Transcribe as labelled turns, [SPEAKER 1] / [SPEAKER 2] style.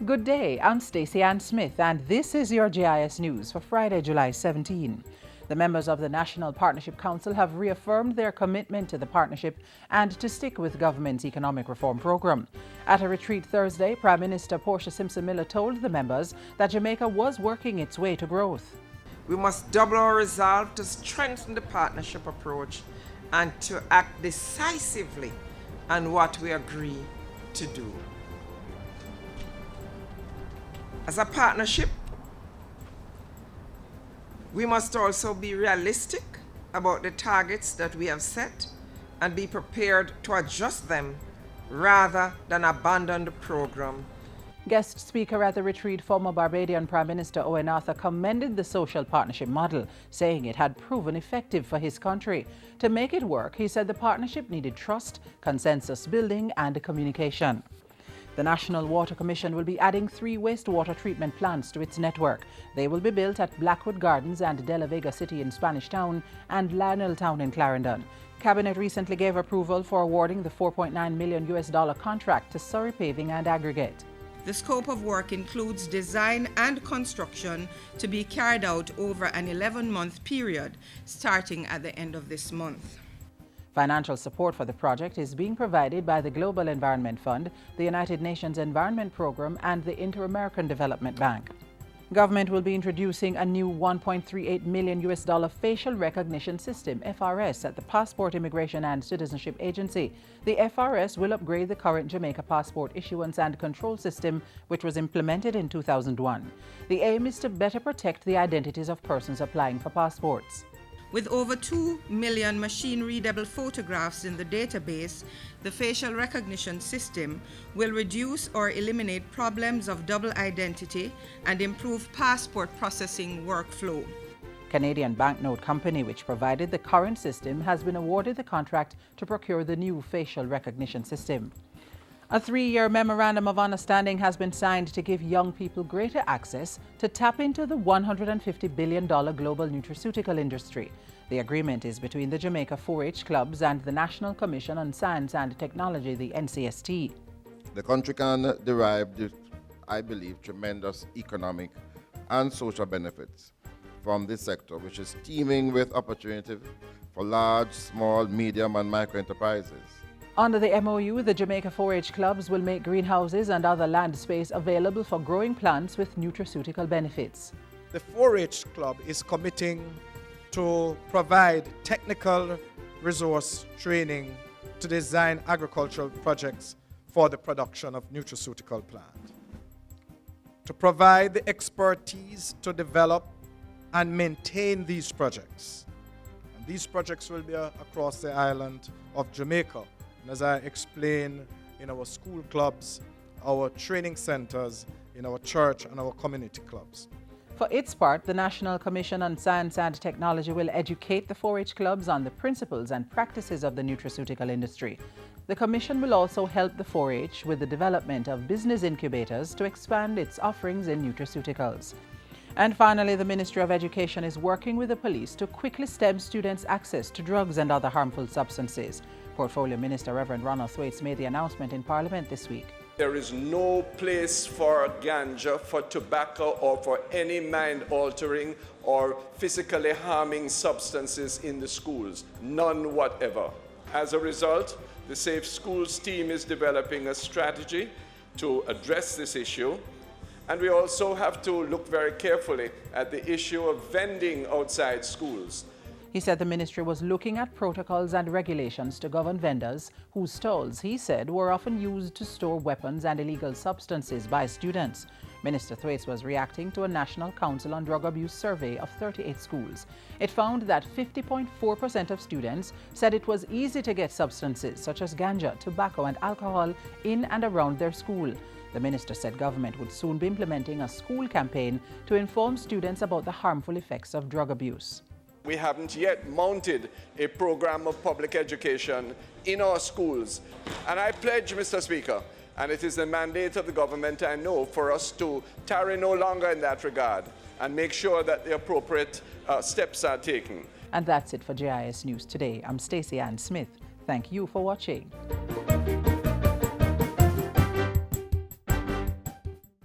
[SPEAKER 1] Good day, I'm Stacey Ann Smith and this is your JIS News for Friday, July 17. The members of the National Partnership Council have reaffirmed their commitment to the partnership and to stick with government's economic reform program. At a retreat Thursday, Prime Minister Portia Simpson-Miller told the members that Jamaica was working its way to growth.
[SPEAKER 2] We must double our resolve to strengthen the partnership approach and to act decisively on what we agree to do. As a partnership, we must also be realistic about the targets that we have set and be prepared to adjust them rather than abandon the program.
[SPEAKER 1] Guest speaker at the retreat, former Barbadian Prime Minister Owen Arthur, commended the social partnership model, saying it had proven effective for his country. To make it work, he said the partnership needed trust, consensus building and communication. The National Water Commission will be adding 3 wastewater treatment plants to its network. They will be built at Blackwood Gardens and De La Vega City in Spanish Town and Lionel Town in Clarendon. Cabinet recently gave approval for awarding the $4.9 million contract to Surrey Paving and Aggregate.
[SPEAKER 3] The scope of work includes design and construction to be carried out over an 11-month period, starting at the end of this month.
[SPEAKER 1] Financial support for the project is being provided by the Global Environment Fund, the United Nations Environment Program and the Inter-American Development Bank. Government will be introducing a new $1.38 million facial recognition system, FRS, at the Passport Immigration and Citizenship Agency. The FRS will upgrade the current Jamaica passport issuance and control system, which was implemented in 2001. The aim is to better protect the identities of persons applying for passports.
[SPEAKER 3] With over 2 million machine-readable photographs in the database, the facial recognition system will reduce or eliminate problems of double identity and improve passport processing workflow.
[SPEAKER 1] Canadian Banknote Company, which provided the current system, has been awarded the contract to procure the new facial recognition system. A 3-year memorandum of understanding has been signed to give young people greater access to tap into the $150 billion global nutraceutical industry. The agreement is between the Jamaica 4-H clubs and the National Commission on Science and Technology, the NCST.
[SPEAKER 4] The country can derive, I believe, tremendous economic and social benefits from this sector, which is teeming with opportunity for large, small, medium and micro enterprises.
[SPEAKER 1] Under the MOU, the Jamaica 4-H clubs will make greenhouses and other land space available for growing plants with nutraceutical benefits.
[SPEAKER 5] The 4-H club is committing to provide technical resource training to design agricultural projects for the production of nutraceutical plants, to provide the expertise to develop and maintain these projects. And these projects will be across the island of Jamaica. And as I explained, in our school clubs, our training centers, in our church and our community clubs.
[SPEAKER 1] For its part, the National Commission on Science and Technology will educate the 4-H clubs on the principles and practices of the nutraceutical industry. The Commission will also help the 4-H with the development of business incubators to expand its offerings in nutraceuticals. And finally, the Ministry of Education is working with the police to quickly stem students' access to drugs and other harmful substances. Portfolio Minister Reverend Ronald Thwaites made the announcement in Parliament this week.
[SPEAKER 6] There is no place for ganja, for tobacco, or for any mind-altering or physically harming substances in the schools. None whatever. As a result, the Safe Schools team is developing a strategy to address this issue. And we also have to look very carefully at the issue of vending outside schools.
[SPEAKER 1] He said the ministry was looking at protocols and regulations to govern vendors whose stalls, he said, were often used to store weapons and illegal substances by students. Minister Thwaites was reacting to a National Council on Drug Abuse survey of 38 schools. It found that 50.4% of students said it was easy to get substances such as ganja, tobacco and alcohol in and around their school. The minister said government would soon be implementing a school campaign to inform students about the harmful effects of drug abuse.
[SPEAKER 6] We haven't yet mounted a program of public education in our schools. And I pledge, Mr. Speaker, and it is the mandate of the government, I know, for us to tarry no longer in that regard and make sure that the appropriate steps are taken.
[SPEAKER 1] And that's it for JIS News today. I'm Stacey Ann Smith. Thank you for watching.